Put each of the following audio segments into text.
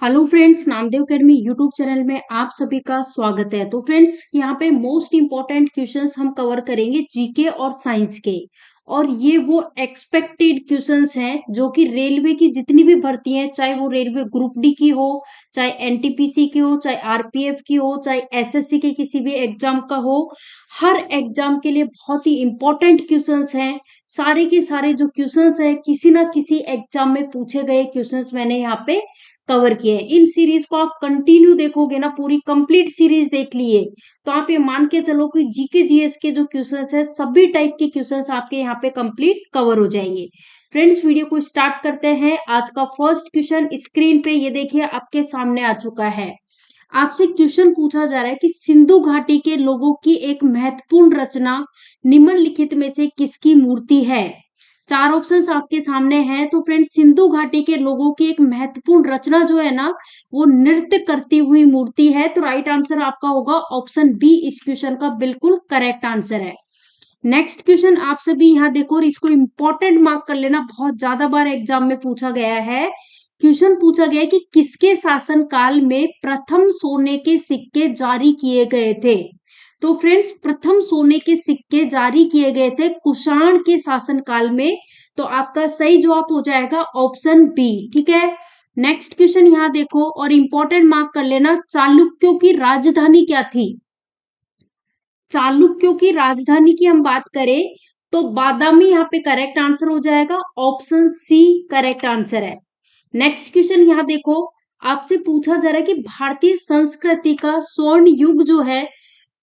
Hello friends, Namdev academy YouTube channel में आप सभी का स्वागत है। तो फ्रेंड्स, यहाँ पे मोस्ट इंपॉर्टेंट क्वेश्चंस हम कवर करेंगे जीके और साइंस के। और ये वो एक्सपेक्टेड क्वेश्चंस हैं जो कि रेलवे की जितनी भी भर्ती है, चाहे वो रेलवे ग्रुप डी की हो, चाहे एनटीपीसी की हो, चाहे आरपीएफ की हो, चाहे एसएससी के किसी भी एग्जाम का हो, हर एग्जाम के लिए बहुत ही इंपॉर्टेंट क्वेश्चंस हैं। सारे के सारे जो क्वेश्चंस हैं किसी ना किसी एग्जाम में पूछे गए क्वेश्चंस मैंने यहाँ पे कवर किए हैं। इन सीरीज को आप कंटिन्यू देखोगे ना, पूरी कंप्लीट सीरीज देख लिए तो आप ये मान के चलो कि जीके जीएस के जो क्वेश्चंस है सभी टाइप के क्वेश्चंस आपके यहाँ पे कंप्लीट कवर हो जाएंगे। फ्रेंड्स, वीडियो को स्टार्ट करते हैं। आज का फर्स्ट क्वेश्चन स्क्रीन पे ये देखिए आपके सामने आ चुका है। आपसे क्वेश्चन पूछा जा रहा है कि सिंधु घाटी के लोगों की एक महत्वपूर्ण रचना निम्नलिखित में से किसकी मूर्ति है। चार ऑप्शंस आपके सामने हैं। तो फ्रेंड्स, सिंधु घाटी के लोगों की एक महत्वपूर्ण रचना जो है ना, वो नृत्य करती हुई मूर्ति है। तो राइट आंसर आपका होगा ऑप्शन बी, इस क्वेश्चन का बिल्कुल करेक्ट आंसर है। नेक्स्ट क्वेश्चन आप सभी यहाँ देखो और इसको इंपॉर्टेंट मार्क कर लेना, बहुत ज्यादा बार एग्जाम में पूछा गया है। क्वेश्चन पूछा गया है कि किसके शासन काल में प्रथम सोने के सिक्के जारी किए गए थे। तो फ्रेंड्स, प्रथम सोने के सिक्के जारी किए गए थे कुषाण के शासनकाल में। तो आपका सही जवाब हो जाएगा ऑप्शन बी। ठीक है, नेक्स्ट क्वेश्चन यहाँ देखो और इंपॉर्टेंट मार्क कर लेना, चालुक्यों की राजधानी क्या थी। चालुक्यों की राजधानी की हम बात करें तो बादामी यहाँ पे करेक्ट आंसर हो जाएगा, ऑप्शन सी करेक्ट आंसर है। नेक्स्ट क्वेश्चन यहाँ देखो, आपसे पूछा जा रहा है कि भारतीय संस्कृति का स्वर्ण युग जो है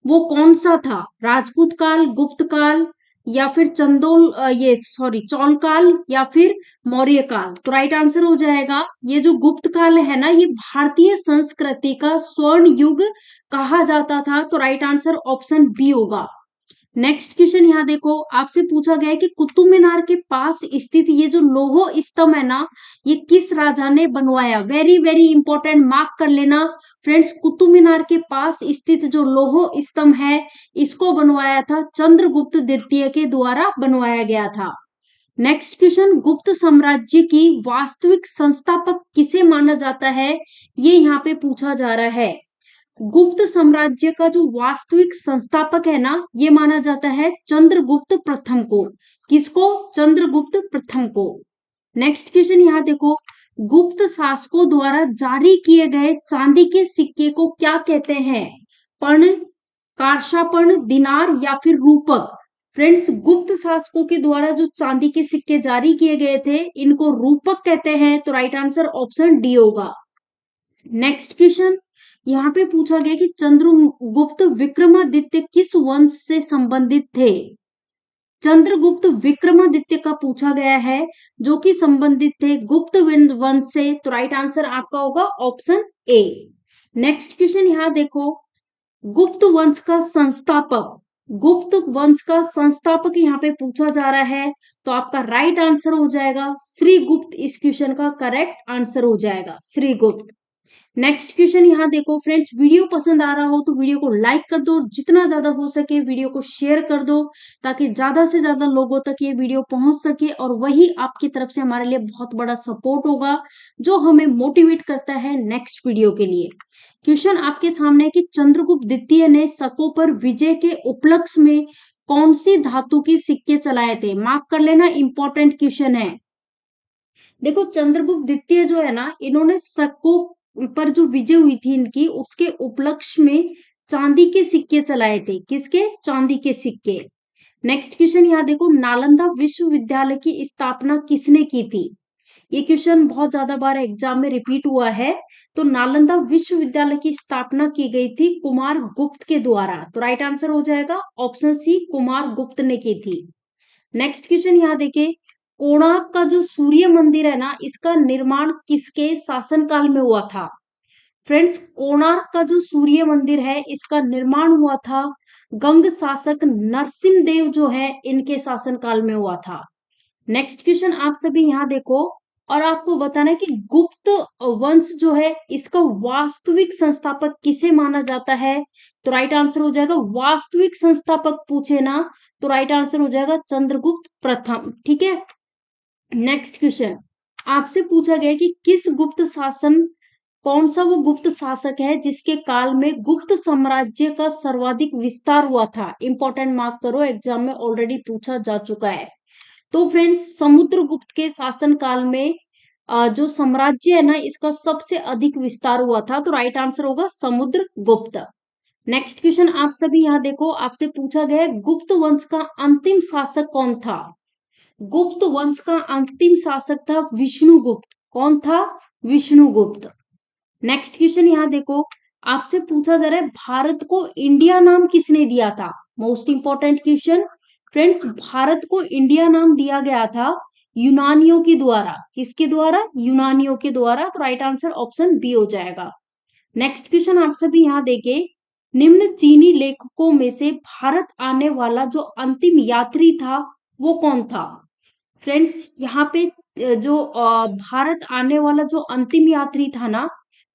वो कौन सा था। राजपूत काल, गुप्त काल, या फिर चौल काल, या फिर मौर्य काल। तो राइट आंसर हो जाएगा ये जो गुप्त काल है ना, ये भारतीय संस्कृति का स्वर्ण युग कहा जाता था। तो राइट आंसर ऑप्शन बी होगा। नेक्स्ट क्वेश्चन यहाँ देखो, आपसे पूछा गया है कि कुतुब मीनार के पास स्थित ये जो लोह स्तंभ है ना, ये किस राजा ने बनवाया। वेरी वेरी इंपॉर्टेंट, मार्क कर लेना। फ्रेंड्स, कुतुब मीनार के पास स्थित जो लोह स्तंभ है इसको बनवाया था चंद्रगुप्त द्वितीय के द्वारा बनवाया गया था। नेक्स्ट क्वेश्चन, गुप्त साम्राज्य की वास्तविक संस्थापक किसे माना जाता है, ये यहाँ पे पूछा जा रहा है। गुप्त साम्राज्य का जो वास्तविक संस्थापक है ना, ये माना जाता है चंद्रगुप्त प्रथम को। किसको? चंद्रगुप्त प्रथम को। नेक्स्ट क्वेश्चन यहाँ देखो, गुप्त शासकों द्वारा जारी किए गए चांदी के सिक्के को क्या कहते हैं। पर्ण, कार्षापर्ण, दिनार, या फिर रूपक। फ्रेंड्स, गुप्त शासकों के द्वारा जो चांदी के सिक्के जारी किए गए थे इनको रूपक कहते हैं। तो राइट आंसर ऑप्शन डी होगा। नेक्स्ट क्वेश्चन यहाँ पे पूछा गया कि चंद्रगुप्त विक्रमादित्य किस वंश से संबंधित थे। चंद्रगुप्त विक्रमादित्य का पूछा गया है, जो कि संबंधित थे गुप्त वंश से। तो राइट आंसर आपका होगा ऑप्शन ए। नेक्स्ट क्वेश्चन यहाँ देखो, गुप्त वंश का संस्थापक, गुप्त वंश का संस्थापक यहाँ पे पूछा जा रहा है। तो आपका राइट आंसर हो जाएगा श्रीगुप्त। इस क्वेश्चन का करेक्ट आंसर हो जाएगा श्रीगुप्त। नेक्स्ट क्वेश्चन यहाँ देखो फ्रेंड्स, वीडियो पसंद आ रहा हो तो वीडियो को लाइक कर दो, जितना ज्यादा हो सके वीडियो को शेयर कर दो, ताकि ज्यादा से ज्यादा लोगों तक ये वीडियो पहुंच सके। और वही आपकी तरफ से हमारे लिए बहुत बड़ा सपोर्ट होगा, जो हमें मोटिवेट करता है नेक्स्ट वीडियो के लिए। क्वेश्चन आपके सामने है कि चंद्रगुप्त द्वितीय ने शकों पर विजय के उपलक्ष्य में कौन सी धातु के सिक्के चलाए थे। मार्क कर लेना, इंपॉर्टेंट क्वेश्चन है। देखो, चंद्रगुप्त द्वितीय जो है ना, इन्होंने शकों पर जो विजय हुई थी इनकी, उसके उपलक्ष्य में चांदी के सिक्के चलाए थे। किसके? चांदी के सिक्के। नेक्स्ट क्वेश्चन यहाँ देखो, नालंदा विश्वविद्यालय की स्थापना किसने की थी। ये क्वेश्चन बहुत ज्यादा बार एग्जाम में रिपीट हुआ है। तो नालंदा विश्वविद्यालय की स्थापना की गई थी कुमार गुप्त के द्वारा। तो राइट आंसर हो जाएगा ऑप्शन सी, कुमार गुप्त ने की थी। नेक्स्ट क्वेश्चन यहाँ देखिए, कोणार्क का जो सूर्य मंदिर है ना, इसका निर्माण किसके शासनकाल में हुआ था। फ्रेंड्स, कोणार्क का जो सूर्य मंदिर है इसका निर्माण हुआ था गंग शासक नरसिम्हदेव जो है इनके शासनकाल में हुआ था। नेक्स्ट क्वेश्चन आप सभी यहाँ देखो और आपको बताना है कि गुप्त वंश जो है इसका वास्तविक संस्थापक किसे माना जाता है। तो राइट आंसर हो जाएगा, वास्तविक संस्थापक पूछे ना तो राइट आंसर हो जाएगा चंद्रगुप्त प्रथम। ठीक है, नेक्स्ट क्वेश्चन आपसे पूछा गया कि किस गुप्त शासन कौन सा वो गुप्त शासक है जिसके काल में गुप्त साम्राज्य का सर्वाधिक विस्तार हुआ था? इंपॉर्टेंट मार्क करो, एग्जाम में ऑलरेडी पूछा जा चुका है। तो फ्रेंड्स, समुद्रगुप्त के शासन काल में जो साम्राज्य है ना, इसका सबसे अधिक विस्तार हुआ था। तो राइट आंसर होगा समुद्रगुप्त। नेक्स्ट क्वेश्चन आप सभी यहाँ देखो, आपसे पूछा गया है गुप्त वंश का अंतिम शासक कौन था? गुप्त वंश का अंतिम शासक था विष्णुगुप्त। कौन था? विष्णुगुप्त। नेक्स्ट क्वेश्चन यहाँ देखो, आपसे पूछा जा रहा है भारत को इंडिया नाम किसने दिया था? Most important question friends, Bharat को इंडिया नाम दिया गया था यूनानियों के द्वारा। किसके द्वारा? यूनानियों के द्वारा। तो राइट आंसर ऑप्शन बी हो जाएगा। नेक्स्ट क्वेश्चन आप सभी यहाँ देखे, निम्न चीनी लेखकों में से भारत आने वाला जो अंतिम यात्री था वो कौन था? फ्रेंड्स, यहाँ पे जो भारत आने वाला जो अंतिम यात्री था ना,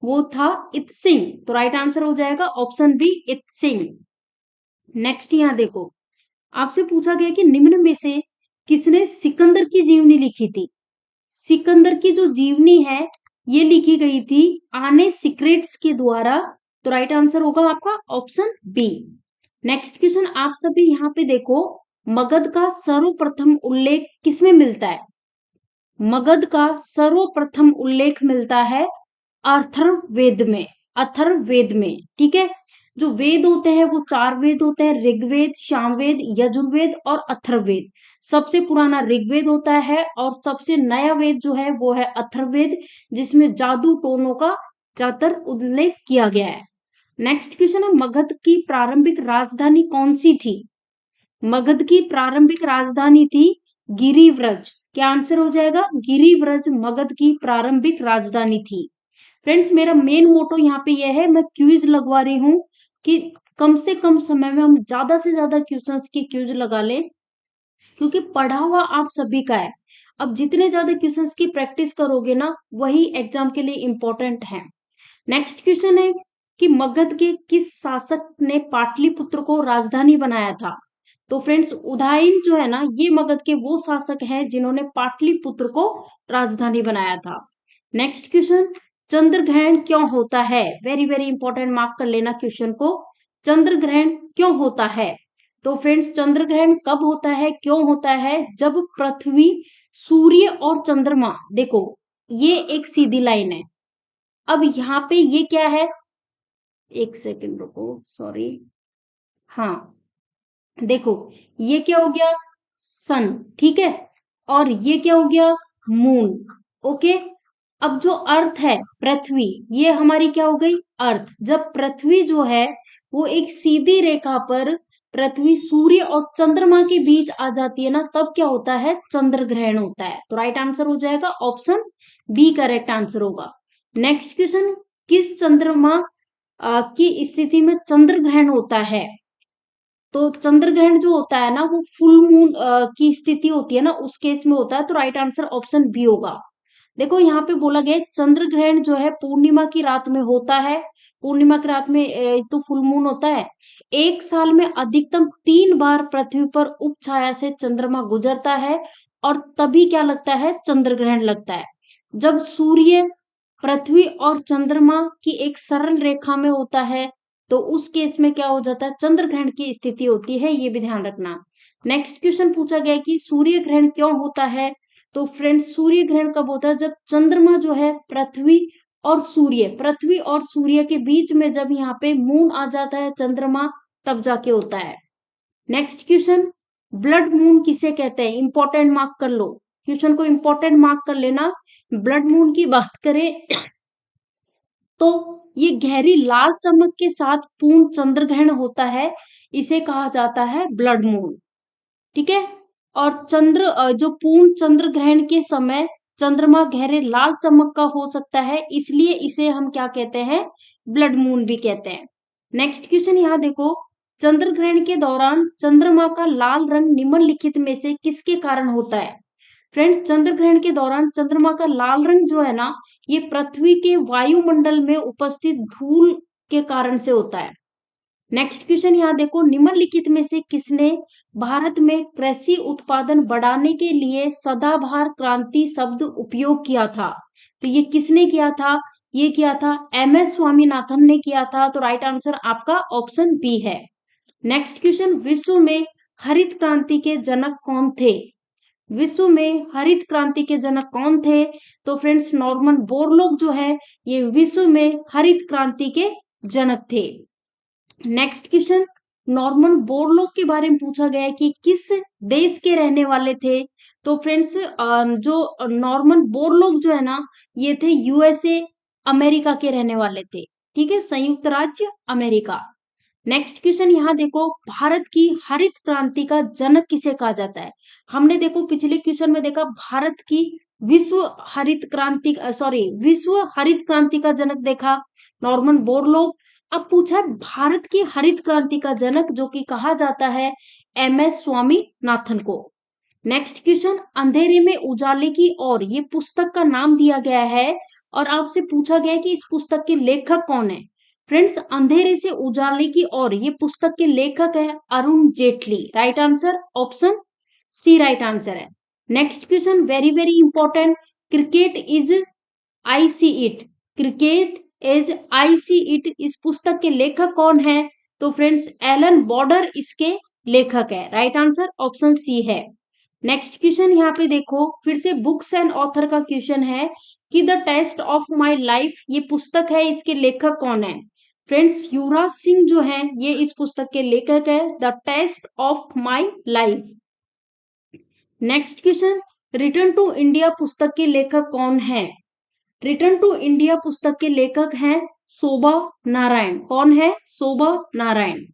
वो था इत्सिंग। तो राइट आंसर हो जाएगा ऑप्शन बी, इत्सिंग। नेक्स्ट यहाँ देखो, आपसे पूछा गया कि निम्न में से किसने सिकंदर की जीवनी लिखी थी? सिकंदर की जो जीवनी है ये लिखी गई थी आने सीक्रेट्स के द्वारा। तो राइट आंसर होगा आपका ऑप्शन बी। नेक्स्ट क्वेश्चन आप सभी यहाँ पे देखो, मगध का सर्वप्रथम उल्लेख किसमें मिलता है? मगध का सर्वप्रथम उल्लेख मिलता है अथर्ववेद में। अथर्ववेद में, ठीक है। जो वेद होते हैं वो 4 वेद होते हैं, ऋग्वेद, सामवेद, यजुर्वेद और अथर्ववेद। सबसे पुराना ऋग्वेद होता है और सबसे नया वेद जो है वो है अथर्ववेद, जिसमें जादू टोनों का ज्यादातर उल्लेख किया गया है। नेक्स्ट क्वेश्चन है, मगध की प्रारंभिक राजधानी कौन सी थी? मगध की प्रारंभिक राजधानी थी गिरिव्रज। क्या आंसर हो जाएगा? गिरिव्रज मगध की प्रारंभिक राजधानी थी। फ्रेंड्स, मेरा मेन मोटो यहाँ पे यह है, मैं क्विज लगवा रही हूँ कि कम से कम समय में हम ज्यादा से ज्यादा क्वेश्चंस की क्विज लगा लें, क्योंकि पढ़ा हुआ आप सभी का है। अब जितने ज्यादा क्वेश्चंस की प्रैक्टिस करोगे ना, वही एग्जाम के लिए इंपॉर्टेंट है। नेक्स्ट क्वेश्चन है कि मगध के किस शासक ने पाटलिपुत्र को राजधानी बनाया था? तो फ्रेंड्स, उदयन जो है ना, ये मगध के वो शासक हैं जिन्होंने पाटलिपुत्र को राजधानी बनाया था। नेक्स्ट क्वेश्चन, चंद्र ग्रहण क्यों होता है? वेरी वेरी इंपॉर्टेंट, मार्क कर लेना क्वेश्चन को। चंद्र ग्रहण क्यों होता है? तो फ्रेंड्स, चंद्र ग्रहण कब होता है, क्यों होता है? जब पृथ्वी, सूर्य और चंद्रमा, देखो ये एक सीधी लाइन है। अब यहाँ पे ये क्या है, एक सेकंड रुको, सॉरी, हाँ देखो ये क्या हो गया, सन, ठीक है, और ये क्या हो गया, मून। ओके, अब जो अर्थ है, पृथ्वी, ये हमारी क्या हो गई, अर्थ। जब पृथ्वी जो है वो एक सीधी रेखा पर पृथ्वी, सूर्य और चंद्रमा के बीच आ जाती है ना, तब क्या होता है, चंद्र ग्रहण होता है। तो राइट आंसर हो जाएगा ऑप्शन बी, करेक्ट आंसर होगा। नेक्स्ट क्वेश्चन, किस चंद्रमा की स्थिति में चंद्र ग्रहण होता है? तो चंद्र ग्रहण जो होता है ना, वो फुल मून की स्थिति होती है ना, उस केस में होता है। तो राइट आंसर ऑप्शन बी होगा। देखो यहाँ पे बोला गया चंद्र ग्रहण जो है पूर्णिमा की रात में होता है। पूर्णिमा की रात में तो फुल मून होता है। एक साल में अधिकतम 3 बार पृथ्वी पर उप छाया से चंद्रमा गुजरता है, और तभी क्या लगता है, चंद्र ग्रहण लगता है। जब सूर्य, पृथ्वी और चंद्रमा की एक सरल रेखा में होता है, तो उस केस में क्या हो जाता है, चंद्र ग्रहण की स्थिति होती है। ये भी ध्यान रखना। नेक्स्ट क्वेश्चन पूछा गया कि सूर्य ग्रहण क्यों होता है? तो फ्रेंड्स, सूर्य ग्रहण कब होता है, जब चंद्रमा जो है पृथ्वी और सूर्य के बीच में जब यहाँ पे मून आ जाता है, चंद्रमा, तब जाके होता है। नेक्स्ट क्वेश्चन, ब्लड मून किसे कहते हैं? इंपॉर्टेंट मार्क कर लो, क्वेश्चन को इंपॉर्टेंट मार्क कर लेना। ब्लड मून की बात करें तो ये गहरी लाल चमक के साथ पूर्ण चंद्र ग्रहण होता है, इसे कहा जाता है ब्लड मून, ठीक है। और जो पूर्ण चंद्र ग्रहण के समय चंद्रमा गहरे लाल चमक का हो सकता है, इसलिए इसे हम क्या कहते हैं, ब्लड मून भी कहते हैं। नेक्स्ट क्वेश्चन यहाँ देखो, चंद्र ग्रहण के दौरान चंद्रमा का लाल रंग निम्नलिखित में से किसके कारण होता है? फ्रेंड्स, चंद्र ग्रहण के दौरान चंद्रमा का लाल रंग जो है ना, ये पृथ्वी के वायुमंडल में उपस्थित धूल के कारण से होता है। नेक्स्ट क्वेश्चन यहाँ देखो, निम्नलिखित में से किसने भारत में कृषि उत्पादन बढ़ाने के लिए सदाबहार क्रांति शब्द उपयोग किया था? तो ये किसने किया था? ये किया था MS स्वामीनाथन ने किया था, तो राइट आंसर आपका ऑप्शन बी है। नेक्स्ट क्वेश्चन, विश्व में हरित क्रांति के जनक कौन थे? विश्व में हरित क्रांति के जनक कौन थे? तो फ्रेंड्स नॉर्मन बोरलॉग जो है ये विश्व में हरित क्रांति के जनक थे। नेक्स्ट क्वेश्चन, नॉर्मन बोरलॉग के बारे में पूछा गया है कि किस देश के रहने वाले थे? तो फ्रेंड्स जो नॉर्मन बोरलॉग जो है ना ये थे USA अमेरिका के रहने वाले थे, ठीक है, संयुक्त राज्य अमेरिका। नेक्स्ट क्वेश्चन यहाँ देखो, भारत की हरित क्रांति का जनक किसे कहा जाता है? हमने देखो पिछले क्वेश्चन में देखा भारत की विश्व हरित क्रांति का जनक देखा नॉर्मन बोरलॉग। अब पूछा भारत की हरित क्रांति का जनक जो कि कहा जाता है MS स्वामीनाथन को। नेक्स्ट क्वेश्चन, अंधेरे में उजाले की ओर ये पुस्तक का नाम दिया गया है और आपसे पूछा गया है कि इस पुस्तक के लेखक कौन है? फ्रेंड्स अंधेरे से उजाले की ओर ये पुस्तक के लेखक है Arun Jaitley. Right answer option C right answer है। Next question very very important, cricket is I see it, cricket is I see it इस पुस्तक के लेखक कौन है? तो फ्रेंड्स एलन बॉर्डर इसके लेखक है। राइट आंसर ऑप्शन सी है। नेक्स्ट क्वेश्चन यहाँ पे देखो फिर से बुक्स एंड ऑथर का क्वेश्चन है कि the test of my life ये पुस्तक है, इसके लेखक कौन है? फ्रेंड्स युवराज सिंह जो है ये इस पुस्तक के लेखक है, the test of my life. Next question, return to India पुस्तक के लेखक कौन है? रिटर्न टू इंडिया पुस्तक के लेखक हैं शोभा नारायण। कौन है? शोभा नारायण।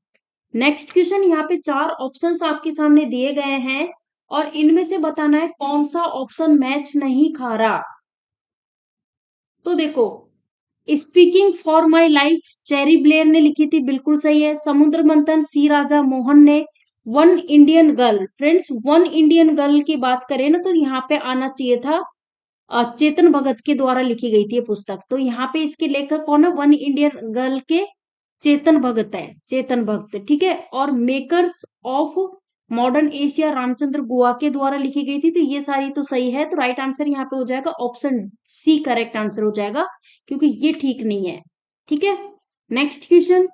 नेक्स्ट क्वेश्चन यहाँ पे 4 ऑप्शंस आपके सामने दिए गए हैं और इनमें से बताना है कौन सा ऑप्शन मैच नहीं खा रहा। तो देखो speaking for my life cherry Blair ने लिखी थी, बिल्कुल सही है। समुद्र मंथन सी राजा मोहन ने। One Indian girl, friends one Indian girl की बात करें ना तो यहाँ पे आना चाहिए था चेतन भगत के द्वारा लिखी गई थी ये पुस्तक, तो यहाँ पे इसके लेखक कौन है? वन इंडियन गर्ल के चेतन भगत है, चेतन भगत, ठीक है। और makers of modern Asia Ramachandra Guha के द्वारा लिखी गई थी, तो ये सारी तो सही है, तो राइट आंसर यहाँ पे हो जाएगा ऑप्शन सी करेक्ट आंसर हो जाएगा, क्योंकि ये ठीक नहीं है, ठीक है। नेक्स्ट क्वेश्चन,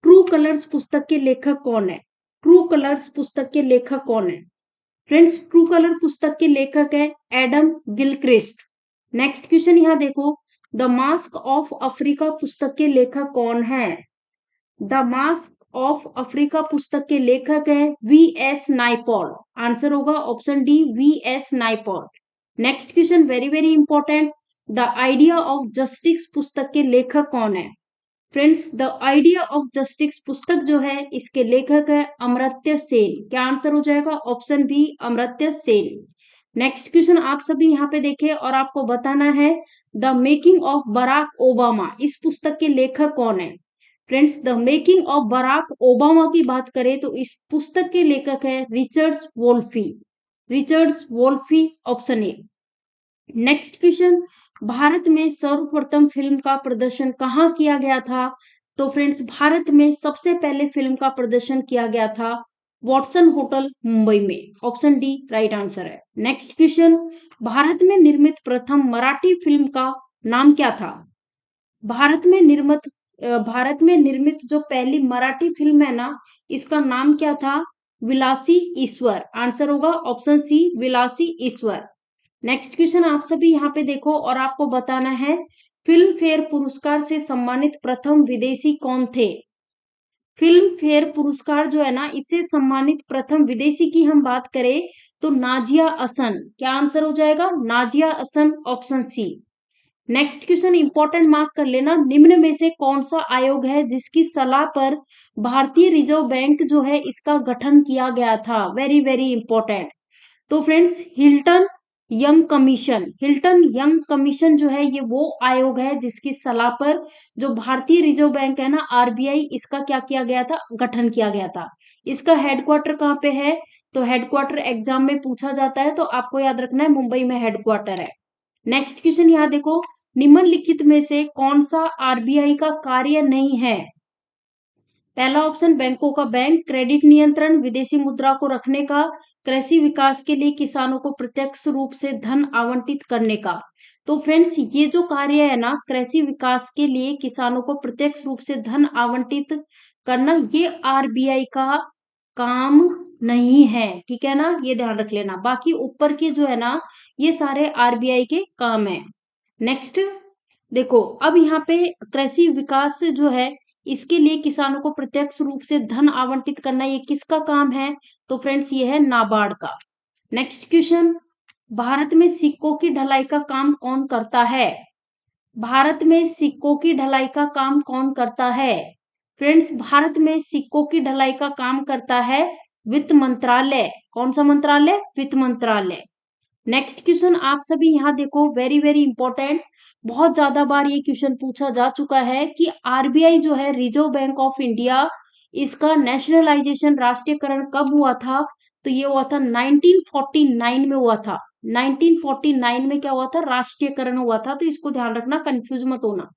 ट्रू कलर्स पुस्तक के लेखक कौन है? ट्रू कलर्स पुस्तक के लेखक कौन है? फ्रेंड्स ट्रू कलर पुस्तक के लेखक है एडम गिलक्रिस्ट। नेक्स्ट क्वेश्चन यहाँ देखो, द मास्क ऑफ अफ्रीका पुस्तक के लेखक कौन है? द मास्क ऑफ अफ्रीका पुस्तक के लेखक है VS नाइपॉल। आंसर होगा option D VS Naipaul. Next question very very important, the idea of justice पुस्तक के लेखक कौन है? Friends the idea of justice पुस्तक जो है इसके लेखक है अमर्त्य सेन। क्या आंसर हो जाएगा? Option B Amartya Sen. Next question आप सभी यहाँ पे देखें और आपको बताना है the making of Barack Obama इस पुस्तक के लेखक कौन है? Friends the making of Barack Obama की बात करें तो इस पुस्तक के लेखक है Richards Wolffe. Richards Wolffe option A. Next question, Bharat में सर्वप्रथम फिल्म का प्रदर्शन कहाँ किया गया था? तो फ्रेंड्स भारत में सबसे पहले फिल्म का प्रदर्शन किया गया था वॉटसन होटल मुंबई में। ऑप्शन डी राइट आंसर है। नेक्स्ट क्वेश्चन, भारत में निर्मित प्रथम मराठी फिल्म का नाम क्या था? भारत में निर्मित जो पहली मराठी फिल्म है ना इसका नाम क्या था? विलासी ईश्वर। आंसर होगा ऑप्शन सी विलासी ईश्वर। नेक्स्ट क्वेश्चन आप सभी यहाँ पे देखो और आपको बताना है फिल्म फेयर पुरस्कार से सम्मानित प्रथम विदेशी कौन थे? फिल्म फेयर पुरस्कार जो है ना इससे सम्मानित प्रथम विदेशी की हम बात करें तो नाजिया हसन। क्या आंसर हो जाएगा? Nazia Hasan option C. Next question important mark कर लेना, निम्न में से कौन सा आयोग है जिसकी सलाह पर भारतीय रिजर्व बैंक जो है इसका गठन किया गया था? Very very important. तो friends Hilton Young commission, Hilton Young commission जो है ये वो आयोग है जिसकी सलाह पर जो भारतीय रिजर्व बैंक है ना RBI इसका क्या किया गया था? गठन किया गया था। इसका हेडक्वार्टर कहाँ पे है? तो हेडक्वार्टर एग्जाम में पूछा जाता है तो आपको याद रखना है मुंबई में हेडक्वार्टर है। नेक्स्ट क्वेश्चन यहाँ देखो, निम्नलिखित में से कौन सा RBI का कार्य नहीं है? पहला ऑप्शन बैंकों का बैंक, क्रेडिट नियंत्रण, विदेशी मुद्रा को रखने का, कृषि विकास के लिए किसानों को प्रत्यक्ष रूप से धन आवंटित करने का। तो फ्रेंड्स ये जो कार्य है ना, कृषि विकास के लिए किसानों को प्रत्यक्ष रूप से धन आवंटित करना, ये आरबीआई का काम नहीं है, ठीक है ना, ये ध्यान रख लेना। बाकी ऊपर के जो है ना, ये सारे आरबीआई के काम है। नेक्स्ट देखो, अब यहाँ पे कृषि विकास जो है, इसके लिए किसानों को प्रत्यक्ष रूप से धन आवंटित करना, ये किसका काम है? तो फ्रेंड्स ये है नाबार्ड का। नेक्स्ट क्वेश्चन, भारत में सिक्कों की ढलाई का काम कौन करता है? भारत में सिक्कों की ढलाई का काम कौन करता है? फ्रेंड्स भारत में सिक्कों की ढलाई का काम करता है वित्त मंत्रालय। कौन सा मंत्रालय? वित्त मंत्रालय। नेक्स्ट क्वेश्चन आप सभी यहाँ देखो, वेरी वेरी इंपॉर्टेंट, बहुत ज्यादा बार ये क्वेश्चन पूछा जा चुका है कि आरबीआई जो है, रिजर्व बैंक ऑफ इंडिया, इसका नेशनलाइजेशन, राष्ट्रीयकरण कब हुआ था? तो ये हुआ था 1949 में हुआ था। 1949 में क्या हुआ था? राष्ट्रीयकरण हुआ था। तो इसको ध्यान रखना, कंफ्यूज मत होना।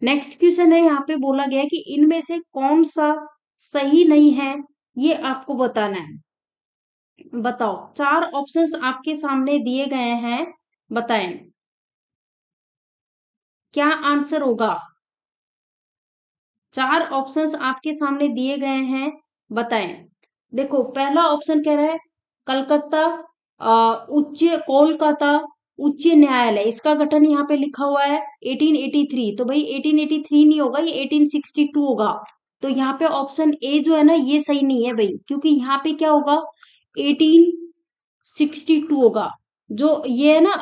नेक्स्ट क्वेश्चन है, यहाँ पे बोला गया है कि इनमें से कौन सा सही नहीं है, ये आपको बताना है। बताओ, 4 ऑप्शंस आपके सामने दिए गए हैं, बताएं क्या आंसर होगा। 4 ऑप्शंस आपके सामने दिए गए हैं, बताएं। देखो पहला ऑप्शन कह रहा है कलकत्ता कोलकाता उच्च न्यायालय, इसका गठन यहाँ पे लिखा हुआ है 1883। तो भाई 1883 नहीं होगा, ये 1862 होगा। तो यहाँ पे ऑप्शन ए जो है ना, ये सही नहीं है भाई, क्योंकि यहाँ पे क्या होगा, 1862 होगा। जो ये है ना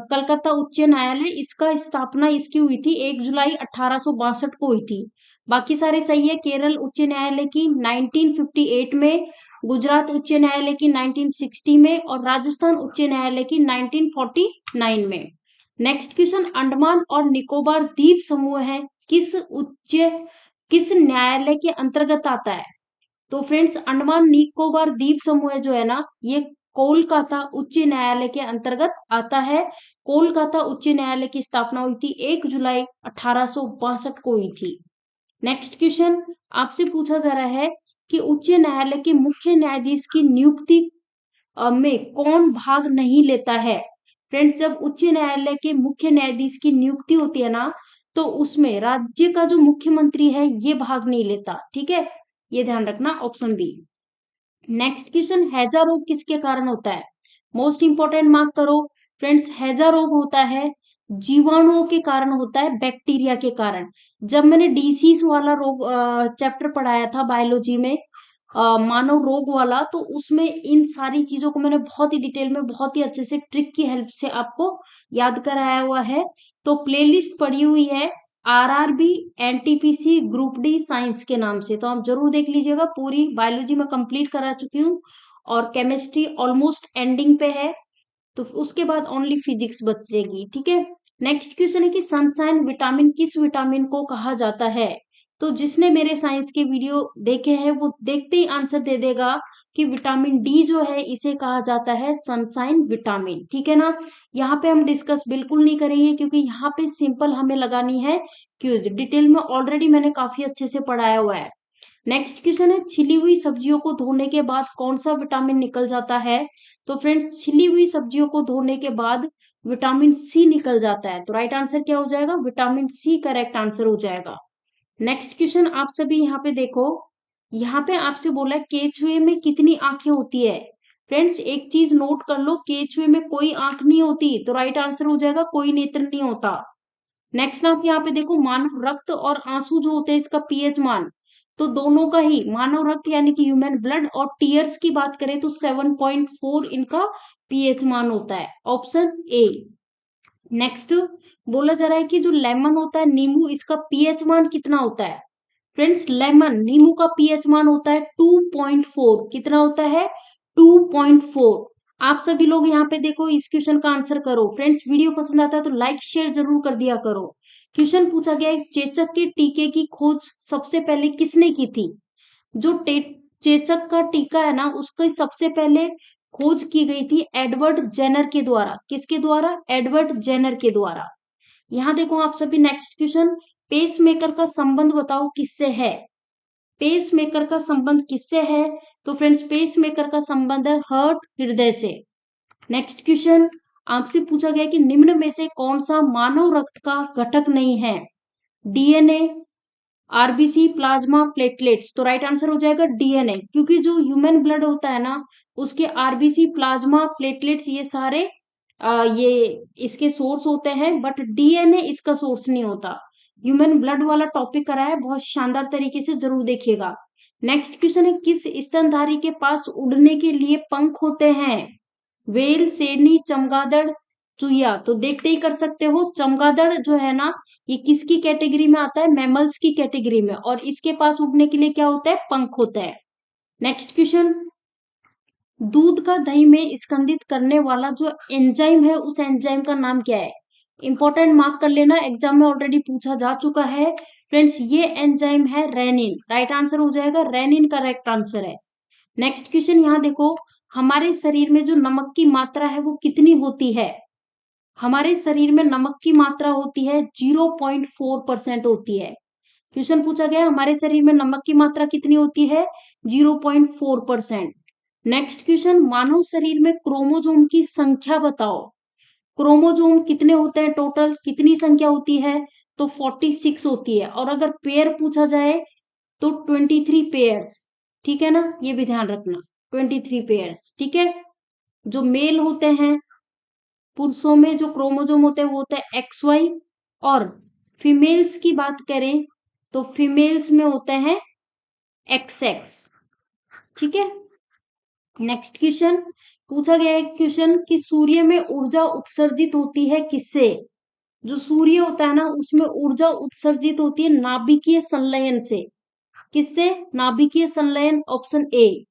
कलकत्ता उच्च न्यायालय, इसका स्थापना इसकी हुई थी 1 जुलाई 1862 को हुई थी। बाकी सारे सही है। केरल उच्च न्यायालय की 1958 में, गुजरात उच्च न्यायालय की 1960 में, और राजस्थान उच्च न्यायालय की 1949 में। नेक्स्ट क्वेश्चन, अंडमान और निकोबार द्वीप समूह है किस न्यायालय के अंतर्गत आता है? तो फ्रेंड्स अंडमान निकोबार द्वीप समूह जो है ना, ये कोलकाता उच्च न्यायालय के अंतर्गत आता है। कोलकाता उच्च न्यायालय की स्थापना हुई थी 1 जुलाई 1862 को हुई थी। नेक्स्ट क्वेश्चन आपसे पूछा जा रहा है कि उच्च न्यायालय के मुख्य न्यायाधीश की नियुक्ति में कौन भाग नहीं लेता है? फ्रेंड्स जब उच्च न्यायालय के मुख्य न्यायाधीश की नियुक्ति होती है ना, तो उसमें राज्य का जो मुख्यमंत्री है ये भाग नहीं लेता, ठीक है, ये ध्यान रखना, ऑप्शन बी। नेक्स्ट क्वेश्चन, हैजा रोग किसके कारण होता है? मोस्ट इंपोर्टेंट, मार्क करो फ्रेंड्स। हैजा रोग होता है जीवाणुओं के कारण होता है, बैक्टीरिया के कारण। जब मैंने डिसीज वाला रोग चैप्टर पढ़ाया था बायोलॉजी में, मानव रोग वाला, तो उसमें इन सारी चीजों को मैंने बहुत ही डिटेल में, बहुत ही अच्छे से ट्रिक की हेल्प से आपको याद कराया हुआ है। तो प्लेलिस्ट पड़ी हुई है RRB NTPC group D science के नाम से, तो आप जरूर देख लीजिएगा। पूरी बायोलॉजी में कंप्लीट करा चुकी हूँ, और केमिस्ट्री ऑलमोस्ट एंडिंग पे है, तो उसके बाद ओनली फिजिक्स बचेगी, ठीक है। नेक्स्ट क्वेश्चन है कि सनशाइन विटामिन किस विटामिन को कहा जाता है? तो जिसने मेरे साइंस के वीडियो देखे हैं वो देखते ही आंसर दे देगा कि विटामिन डी जो है इसे कहा जाता है सनशाइन विटामिन, ठीक है ना। यहाँ पे हम डिस्कस बिल्कुल नहीं करेंगे, क्योंकि यहाँ पे सिंपल हमें लगानी है क्यूज, डिटेल में ऑलरेडी मैंने काफी अच्छे से पढ़ाया हुआ है। नेक्स्ट क्वेश्चन है छिली हुई सब्जियों को धोने के बाद कौन सा विटामिन निकल जाता है? तो फ्रेंड्स छिली हुई सब्जियों को धोने के बाद विटामिन सी निकल जाता है। तो राइट आंसर क्या हो जाएगा? विटामिन सी करेक्ट आंसर हो जाएगा। नेक्स्ट क्वेश्चन आप सभी यहाँ पे देखो, यहाँ पे आपसे बोला है केचुए में कितनी आंखें होती है? फ्रेंड्स एक चीज नोट कर लो, केचुए में कोई आंख नहीं होती, तो राइट आंसर हो जाएगा कोई नेत्र नहीं होता। नेक्स्ट आप यहाँ पे देखो, मानव रक्त और आंसू जो होते हैं इसका पीएच मान, तो दोनों का ही, मानव रक्त यानी कि ह्यूमन ब्लड, और टीयर्स की बात करें तो 7.4 इनका पीएच मान होता है, ऑप्शन ए। नेक्स्ट बोला जा रहा है कि जो लेमन होता है, नींबू, इसका पीएच मान कितना होता है? फ्रेंड्स लेमन, नींबू का पीएच मान होता है 2.4। कितना होता है? 2.4। आप सभी लोग यहाँ पे देखो, इस क्वेश्चन का आंसर करो। फ्रेंड्स वीडियो पसंद आता है तो लाइक शेयर जरूर कर दिया करो। क्वेश्चन पूछा गया है चेचक के टीके की खोज सबसे पहले किसने की थी? जो चेचक का टीका है ना, उसकी सबसे पहले खोज की गई थी एडवर्ड जेनर के द्वारा। किसके द्वारा? एडवर्ड जेनर के द्वारा। यहाँ देखो आप सभी, नेक्स्ट क्वेश्चन, पेसमेकर का संबंध बताओ किससे है? पेसमेकर का संबंध किससे है? तो फ्रेंड्स पेसमेकर का संबंध है हृदय से। नेक्स्ट क्वेश्चन आपसे पूछा गया कि निम्न में से कौन सा मानव रक्त का घटक नहीं है? DNA, RBC, plasma, platelets. तो राइट आंसर हो जाएगा डीएनए, क्योंकि जो ह्यूमन ब्लड होता है ना, उसके आरबीसी, प्लाज्मा, प्लेटलेट्स ये सारे ये इसके सोर्स होते हैं, बट डीएनए इसका सोर्स नहीं होता। ह्यूमन ब्लड वाला टॉपिक करा है, बहुत शानदार तरीके से जरूर देखिएगा। नेक्स्ट क्वेश्चन है, किस स्तनधारी के पास उड़ने के लिए पंख होते हैं? वेल, शेरनी, चमगादड़, चूहिया। तो देखते ही कर सकते हो, चमगादड़ जो है ना, ये किसकी कैटेगरी में आता है? मैमल्स की कैटेगरी में, और इसके पास उड़ने के लिए क्या होता है? पंख होता है। नेक्स्ट क्वेश्चन, दूध का दही में स्कंदित करने वाला जो एंजाइम है, उस एंजाइम का नाम क्या है? इंपॉर्टेंट मार्क कर लेना, एग्जाम में ऑलरेडी पूछा जा चुका है फ्रेंड्स। ये एंजाइम है रेनिन। राइट आंसर हो जाएगा रेनिन, करेक्ट आंसर है। नेक्स्ट क्वेश्चन यहाँ देखो, हमारे शरीर में जो नमक की मात्रा है वो कितनी होती है? हमारे शरीर में नमक की मात्रा होती है 0.4% होती है। क्वेश्चन पूछा गया हमारे शरीर में नमक की मात्रा कितनी होती है? 0.4%। नेक्स्ट क्वेश्चन, मानव शरीर में क्रोमोसोम की संख्या बताओ। क्रोमोसोम कितने होते हैं टोटल? कितनी संख्या होती है? तो 46 होती है। और अगर पेयर पूछा जाए तो 23 पेयर्स। ठीक है ना, ये भी ध्यान रखना, 23 पेयर्स। ठीक है, जो मेल होते हैं, पुरुषों में जो क्रोमोसोम होते हैं वो होता है XY, और फीमेल्स की बात करें तो फीमेल्स में होते हैं XX। ठीक है, नेक्स्ट क्वेश्चन पूछा गया है क्वेश्चन कि सूर्य में ऊर्जा उत्सर्जित होती है किससे? जो सूर्य होता है ना, उसमें ऊर्जा उत्सर्जित होती है नाभिकीय संलयन से। किससे? नाभिकीय संलयन, ऑप्शन ए।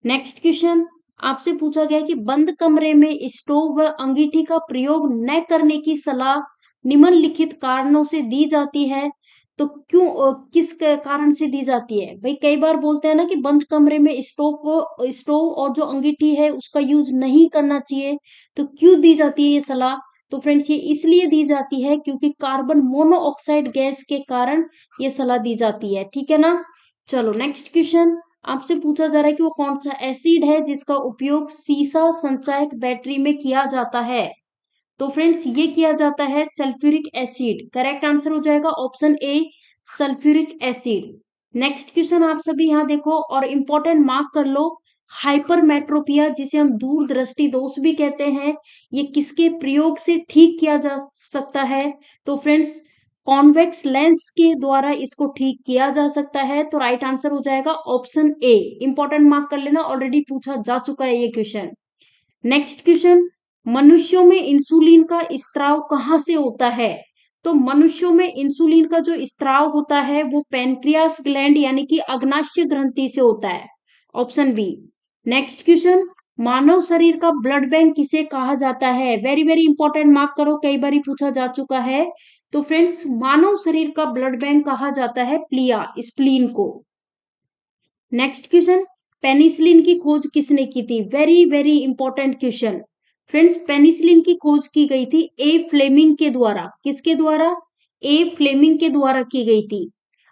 नेक्स्ट क्वेश्चन आपसे पूछा गया कि बंद कमरे में स्टोव व अंगीठी का प्रयोग न करने की सलाह निम्नलिखित कारणों से दी जाती है। तो क्यों, किस कारण से दी जाती है? भाई कई बार बोलते हैं ना कि बंद कमरे में स्टोव और जो अंगीठी है उसका यूज नहीं करना चाहिए। तो क्यों दी जाती है ये सलाह? तो फ्रेंड्स ये इसलिए दी जाती है क्योंकि कार्बन मोनोऑक्साइड गैस के कारण ये सलाह दी जाती है। ठीक है ना। चलो नेक्स्ट क्वेश्चन आपसे पूछा जा रहा है कि वो कौन सा एसिड है जिसका उपयोग सीसा संचायक बैटरी में किया जाता है? तो फ्रेंड्स ये किया जाता है सल्फ्यूरिक एसिड। करेक्ट आंसर हो जाएगा option A, sulphuric acid. Next question आप सभी यहाँ देखो और इंपॉर्टेंट मार्क कर लो, हाइपरमेट्रोपिया जिसे हम दूर दृष्टि दोष भी कहते हैं, ये किसके प्रयोग से ठीक किया जा सकता है? तो फ्रेंड्स कॉन्वेक्स लेंस के द्वारा इसको ठीक किया जा सकता है। तो राइट आंसर हो जाएगा ऑप्शन ए। इंपॉर्टेंट मार्क कर लेना, ऑलरेडी पूछा जा चुका है ये क्वेश्चन। नेक्स्ट क्वेश्चन, मनुष्यों में इंसुलिन का स्त्राव कहाँ से होता है? तो मनुष्यों में इंसुलिन का जो स्त्राव होता है वो पैनक्रियास ग्लैंड यानी कि अग्नाशय ग्रंथि से होता है, ऑप्शन बी। नेक्स्ट क्वेश्चन, मानव शरीर का ब्लड बैंक किसे कहा जाता है? वेरी वेरी इंपॉर्टेंट मार्क करो, कई बार पूछा जा चुका है। तो फ्रेंड्स मानव शरीर का ब्लड बैंक कहा जाता है प्लिया, स्प्लीन को। नेक्स्ट क्वेश्चन, पेनिसिलिन की खोज किसने की थी? Very very important question. Friends penicillin की खोज की गई थी ए फ्लेमिंग के द्वारा। किसके द्वारा? ए फ्लेमिंग के द्वारा की गई थी।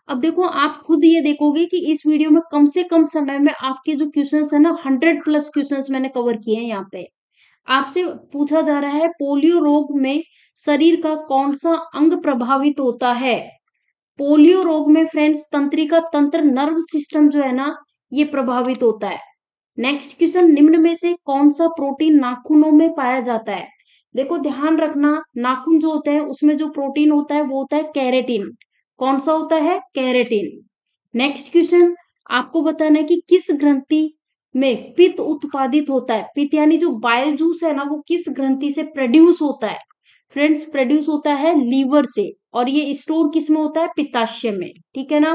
अब देखो आप खुद ये देखोगे कि इस वीडियो में कम से कम समय में आपके जो क्वेश्चंस है ना 100+ क्वेश्चंस मैंने कवर किए हैं। यहाँ पे आपसे पूछा जा रहा है पोलियो रोग में शरीर का कौन सा अंग प्रभावित होता है? पोलियो रोग में फ्रेंड्स तंत्रिका तंत्र, नर्व सिस्टम जो है ना ये प्रभावित होता है। नेक्स्ट क्वेश्चन, निम्न में से कौन सा प्रोटीन नाखूनों में पाया जाता है? देखो ध्यान रखना, नाखून जो होते हैं उसमें जो प्रोटीन होता है वो होता है कैरेटिन। कौन सा होता है? कैरेटिन। नेक्स्ट क्वेश्चन आपको बताना है कि किस ग्रंथि में पित्त उत्पादित होता है? पित्त यानी जो बाइल जूस है ना वो किस ग्रंथि से प्रोड्यूस होता है? फ्रेंड्स प्रोड्यूस होता है लीवर से, और ये स्टोर किस में होता है? पित्ताशय में। ठीक है ना।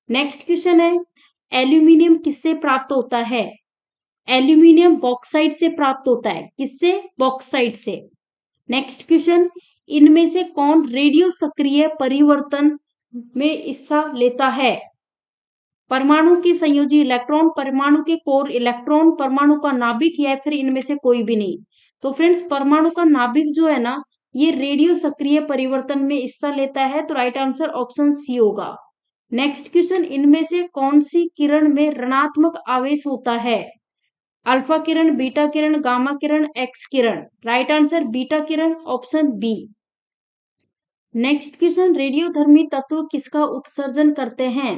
नेक्स्ट क्वेश्चन है, एल्यूमिनियम किससे प्राप्त होता है? एल्यूमिनियम बॉक्साइट से प्राप्त होता है। किससे? बॉक्साइट से। नेक्स्ट क्वेश्चन, इनमें से कौन रेडियो सक्रिय परिवर्तन में हिस्सा लेता है? परमाणु के संयोजी इलेक्ट्रॉन, परमाणु के कोर इलेक्ट्रॉन, परमाणु का नाभिक, या फिर इनमें से कोई भी नहीं। तो फ्रेंड्स परमाणु का नाभिक जो है ना ये रेडियो सक्रिय परिवर्तन में हिस्सा लेता है। तो राइट आंसर ऑप्शन सी होगा। नेक्स्ट क्वेश्चन, इनमें से कौन सी किरण में ऋणात्मक आवेश होता है? अल्फा किरण, बीटा किरण, गामा किरण, एक्स किरण। राइट आंसर बीटा किरण, ऑप्शन बी। नेक्स्ट क्वेश्चन, रेडियोधर्मी तत्व किसका उत्सर्जन करते हैं?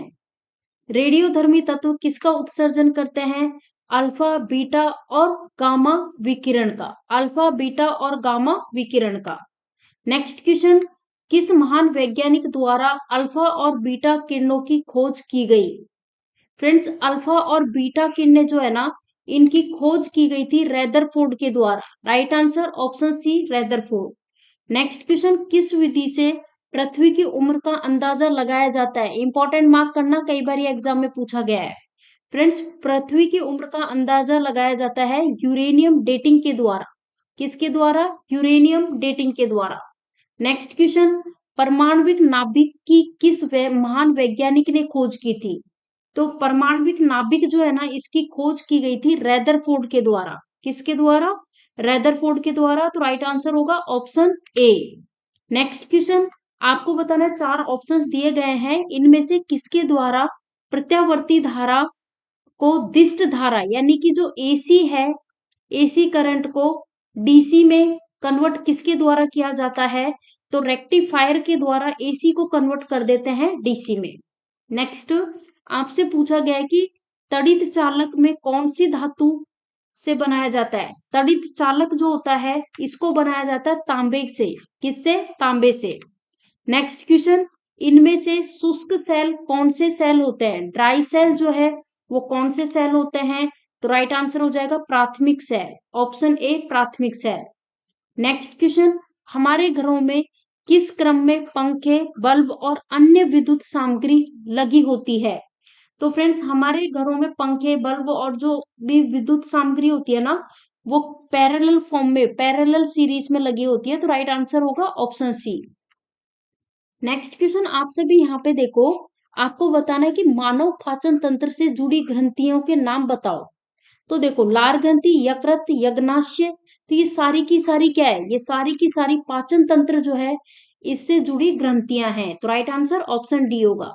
रेडियोधर्मी तत्व किसका उत्सर्जन करते हैं? अल्फा, बीटा और गामा विकिरण का। अल्फा, बीटा और गामा विकिरण का। नेक्स्ट क्वेश्चन, किस महान वैज्ञानिक द्वारा अल्फा और बीटा किरणों की खोज की गई? फ्रेंड्स, अल्फा और बीटा किरणें जो है ना, इनकी खोज की गई थी रैदरफोर्ड के द्वारा। Right answer option C, Rutherford. Next question, किस विधि से पृथ्वी की उम्र का अंदाजा लगाया जाता है? इंपॉर्टेंट मार्क करना, कई बार ये एग्जाम में पूछा गया है। फ्रेंड्स, पृथ्वी की उम्र का अंदाजा लगाया जाता है यूरेनियम डेटिंग के द्वारा। किसके द्वारा? यूरेनियम डेटिंग के द्वारा। नेक्स्ट क्वेश्चन, परमाणविक नाभिक की किस महान वैज्ञानिक ने खोज की थी? तो परमाणविक नाभिक जो है ना, इसकी खोज की गई थी रैदरफोर्ड के द्वारा। किसके द्वारा? रैदरफोर्ड के द्वारा। तो राइट आंसर होगा ऑप्शन ए। नेक्स्ट क्वेश्चन, आपको बताना है, चार ऑप्शंस दिए गए हैं, इनमें से किसके द्वारा प्रत्यावर्ती धारा को दिष्ट धारा यानी कि जो एसी है, एसी करंट को डीसी में कन्वर्ट किसके द्वारा किया जाता है? तो रेक्टिफायर के द्वारा एसी को कन्वर्ट कर देते हैं डीसी में। नेक्स्ट, आपसे पूछा गया है कि तड़ित चालक में कौन सी धातु से बनाया जाता है? तड़ित चालक जो होता है, इसको बनाया जाता है तांबे से। किससे? तांबे से। नेक्स्ट क्वेश्चन, इनमें से शुष्क सेल कौन से सेल होते हैं? ड्राई सेल जो है वो कौन से सेल होते हैं? तो राइट आंसर हो जाएगा प्राथमिक सेल, ऑप्शन ए, प्राथमिक सेल। नेक्स्ट क्वेश्चन, हमारे घरों में किस क्रम में पंखे, बल्ब और अन्य विद्युत सामग्री लगी होती है? तो फ्रेंड्स, हमारे घरों में पंखे, बल्ब और जो भी विद्युत सामग्री होती है ना, वो पैरेलल फॉर्म में, पैरेलल सीरीज में लगी होती है। तो राइट आंसर होगा ऑप्शन सी। नेक्स्ट क्वेश्चन, आपसे भी यहाँ पे देखो, आपको बताना है कि मानव पाचन तंत्र से जुड़ी ग्रंथियों के नाम बताओ। तो देखो, लार ग्रंथि, यकृत, यज्ञाशय, तो ये सारी की सारी क्या है? ये सारी की सारी पाचन तंत्र जो है, इससे जुड़ी ग्रंथियां हैं। तो राइट आंसर ऑप्शन डी होगा।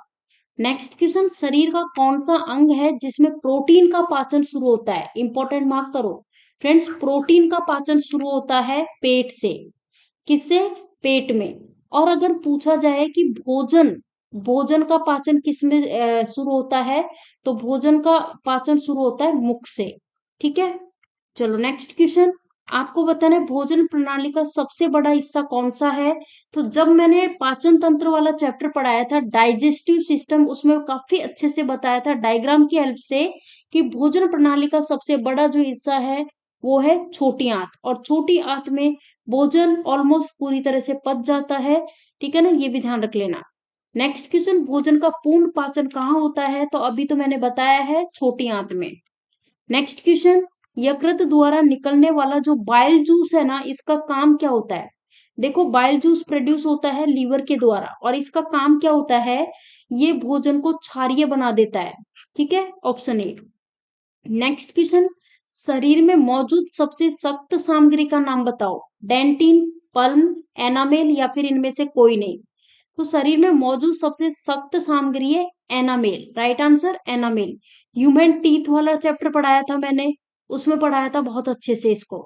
नेक्स्ट क्वेश्चन, शरीर का कौन सा अंग है जिसमें प्रोटीन का पाचन शुरू होता है? इंपॉर्टेंट मार्क करो फ्रेंड्स, प्रोटीन का पाचन शुरू होता है पेट से। किससे? पेट में। और अगर पूछा जाए कि भोजन, भोजन का पाचन किसमें शुरू होता है? तो भोजन का पाचन शुरू होता है मुख से। ठीक है, चलो नेक्स्ट क्वेश्चन, आपको बताना है भोजन प्रणाली का सबसे बड़ा हिस्सा कौन सा है? तो जब मैंने पाचन तंत्र वाला चैप्टर पढ़ाया था, डाइजेस्टिव सिस्टम, उसमें काफी अच्छे से बताया था डायग्राम की हेल्प से कि भोजन प्रणाली का सबसे बड़ा जो हिस्सा है वो है छोटी आंत, और छोटी आंत में भोजन ऑलमोस्ट पूरी तरह से पच जाता है। ठीक है ना, ये भी ध्यान रख लेना। नेक्स्ट क्वेश्चन, भोजन का पूर्ण पाचन कहाँ होता है? तो अभी तो मैंने बताया है छोटी आंत में। नेक्स्ट क्वेश्चन, यकृत द्वारा निकलने वाला जो बाइल जूस है ना, इसका काम क्या होता है? देखो, बाइल जूस प्रोड्यूस होता है लीवर के द्वारा, और इसका काम क्या होता है? ये भोजन को क्षारीय बना देता है। ठीक है, ऑप्शन ए। नेक्स्ट क्वेश्चन, शरीर में मौजूद सबसे सख्त सामग्री का नाम बताओ। डेंटिन, पल्म, एनामेल या फिर इनमें से कोई नहीं। तो शरीर में मौजूद सबसे सख्त सामग्री है enamel. Right answer enamel. Human teeth वाला चैप्टर पढ़ाया था मैंने, उसमें पढ़ाया था बहुत अच्छे से इसको।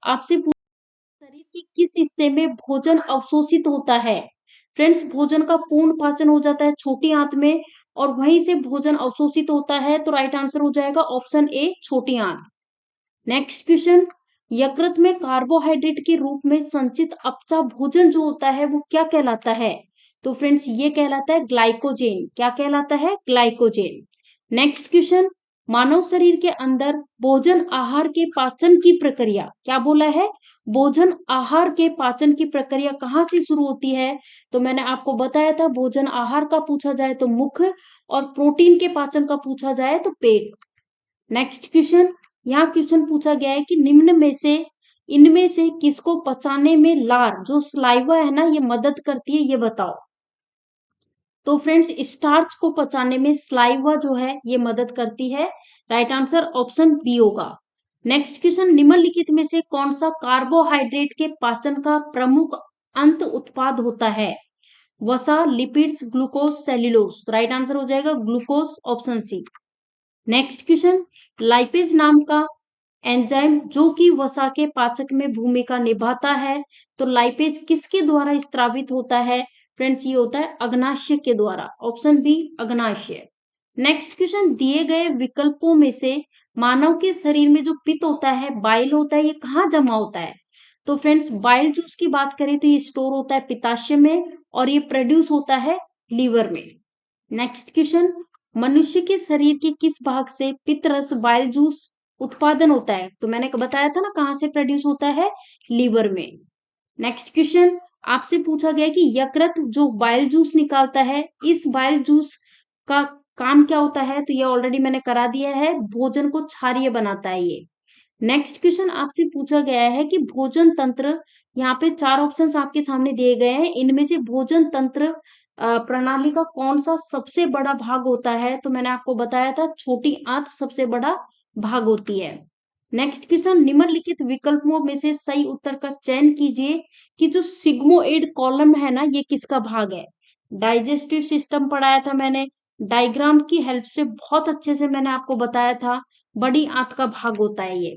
आपसे शरीर के किस हिस्से में भोजन अवशोषित होता है? फ्रेंड्स, भोजन का पूर्ण पाचन हो जाता है छोटी आंत में, और वहीं से भोजन अवशोषित होता है। तो राइट आंसर हो जाएगा ऑप्शन ए, छोटी आंत। नेक्स्ट क्वेश्चन, यकृत में कार्बोहाइड्रेट के रूप में संचित अपचा भोजन जो होता है वो क्या कहलाता है? तो फ्रेंड्स, ये कहलाता है ग्लाइकोजेन। क्या कहलाता है? ग्लाइकोजेन। नेक्स्ट क्वेश्चन, मानव शरीर के अंदर भोजन आहार के पाचन की प्रक्रिया, क्या बोला है? भोजन आहार के पाचन की प्रक्रिया कहाँ से शुरू होती है? तो मैंने आपको बताया था, भोजन आहार का पूछा जाए तो मुख, और प्रोटीन के पाचन का पूछा जाए तो पेट। नेक्स्ट क्वेश्चन, यहाँ क्वेश्चन पूछा गया है कि निम्न में से इनमें से किसको पचाने में लार, जो स्लाइवा है ना, ये मदद करती है, ये बताओ। तो फ्रेंड्स, स्टार्च को पचाने में स्लाइवा जो है ये मदद करती है। राइट आंसर ऑप्शन बी होगा। नेक्स्ट क्वेश्चन, निम्नलिखित में से कौन सा कार्बोहाइड्रेट के पाचन का प्रमुख अंत उत्पाद होता है? वसा, lipids, glucose, cellulose. Right answer हो जाएगा glucose, option C. Next question, lipase नाम का एंजाइम जो कि वसा के पाचक में भूमिका निभाता है। तो लाइपेज किसके द्वारा स्त्रावित होता है फ्रेंड्स, ये होता है अग्नाशय के द्वारा। ऑप्शन बी अग्नाशय। नेक्स्ट क्वेश्चन, दिए गए विकल्पों में से मानव के शरीर में जो पित्त होता है, बाइल होता है, ये कहाँ जमा होता है? तो फ्रेंड्स बाइल जूस की बात करें तो ये स्टोर होता है पित्ताशय में और ये प्रोड्यूस होता है लीवर में। नेक्स्ट क्वेश्चन, मनुष्य के शरीर के किस भाग से पित्त रस बाइल जूस उत्पादन होता है? तो मैंने बताया था ना कहाँ से प्रोड्यूस होता है, लीवर में। नेक्स्ट क्वेश्चन, आपसे पूछा गया कि यकृत जो बाइल जूस निकालता है, इस बाइल जूस का काम क्या होता है? तो ये ऑलरेडी मैंने करा दिया है, भोजन को क्षारीय बनाता है ये। नेक्स्ट क्वेश्चन आपसे पूछा गया है कि भोजन तंत्र, यहाँ पे 4 ऑप्शंस आपके सामने दिए गए हैं, इनमें से भोजन तंत्र प्रणाली का कौन सा सबसे बड़ा भाग होता है? तो मैंने आपको बताया था छोटी आंत सबसे बड़ा भाग होती है। नेक्स्ट क्वेश्चन, निम्नलिखित विकल्पों में से सही उत्तर का चयन कीजिए कि जो सिग्मोइड कॉलम है ना, ये किसका भाग है? डाइजेस्टिव सिस्टम पढ़ाया था मैंने, डायग्राम की हेल्प से बहुत अच्छे से मैंने आपको बताया था, बड़ी आंत का भाग होता है ये।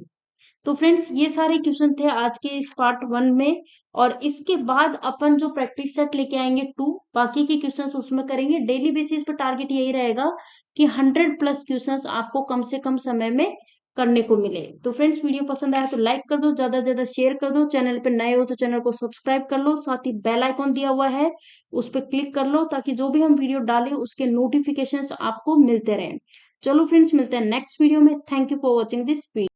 तो फ्रेंड्स ये सारे क्वेश्चन थे आज के इस पार्ट 1 में, और इसके बाद अपन जो प्रैक्टिस सेट लेके आएंगे 2, बाकी के क्वेश्चंस उसमें करेंगे। डेली बेसिस पे टारगेट यही रहेगा कि 100 प्लस क्वेश्चंस आपको कम से कम समय में करने को मिले। तो फ्रेंड्स वीडियो पसंद आया तो लाइक कर दो, ज्यादा से ज्यादा शेयर कर दो, चैनल पे नए हो तो चैनल को सब्सक्राइब कर लो, साथ ही बेल आइकॉन दिया हुआ है उस पर क्लिक कर लो ताकि जो भी हम वीडियो डालें उसके नोटिफिकेशन आपको मिलते रहें। चलो फ्रेंड्स मिलते हैं नेक्स्ट वीडियो में। Thank you for watching this video.